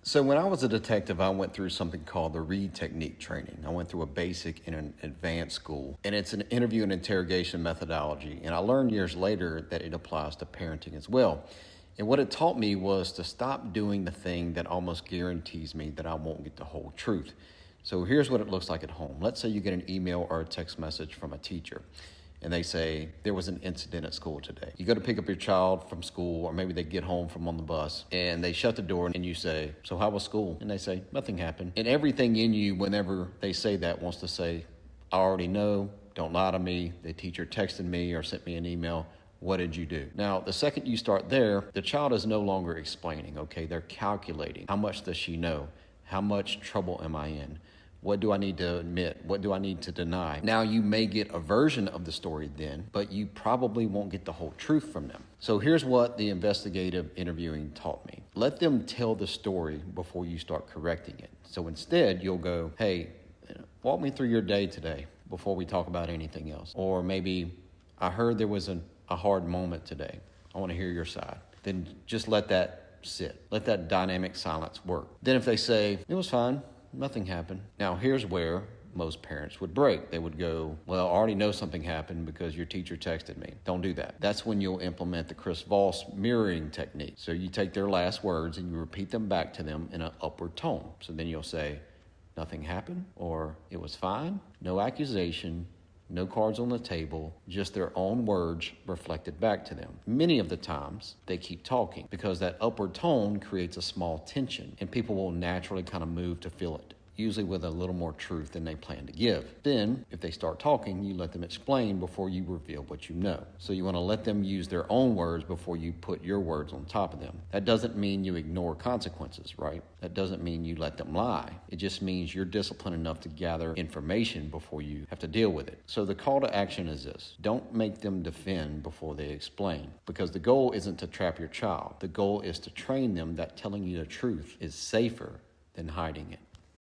So when I was a detective, I went through something called the READ technique training. I went through a basic and an advanced school, and it's an interview and interrogation methodology. And I learned years later that it applies to parenting as well. And what it taught me was to stop doing the thing that almost guarantees me that I won't get the whole truth. So here's what it looks like at home. Let's say you get an email or a text message from a teacher, and they say, there was an incident at school today. You go to pick up your child from school, or maybe they get home from on the bus, and they shut the door, and you say, so how was school? And they say, nothing happened. And everything in you, whenever they say that, wants to say, I already know, don't lie to me, the teacher texted me or sent me an email, what did you do? Now, the second you start there, the child is no longer explaining, okay? They're calculating. How much does she know? How much trouble am I in? What do I need to admit? What do I need to deny? Now, you may get a version of the story then, but you probably won't get the whole truth from them. So here's what the investigative interviewing taught me. Let them tell the story before you start correcting it. So instead, you'll go, hey, walk me through your day today before we talk about anything else. Or maybe, I heard there was a hard moment today. I want to hear your side. Then just let that sit. Let that dynamic silence work. Then if they say, it was fine, nothing happened. Now, here's where most parents would break. They would go, well, I already know something happened because your teacher texted me. Don't do that. That's when you'll implement the Chris Voss mirroring technique. So you take their last words and you repeat them back to them in an upward tone. So then you'll say, nothing happened, or it was fine, no accusation, no cards on the table, just their own words reflected back to them. Many of the times, they keep talking because that upward tone creates a small tension, and people will naturally kind of move to feel it, usually with a little more truth than they plan to give. Then, if they start talking, you let them explain before you reveal what you know. So you want to let them use their own words before you put your words on top of them. That doesn't mean you ignore consequences, right? That doesn't mean you let them lie. It just means you're disciplined enough to gather information before you have to deal with it. So the call to action is this. Don't make them defend before they explain, because the goal isn't to trap your child. The goal is to train them that telling you the truth is safer than hiding it.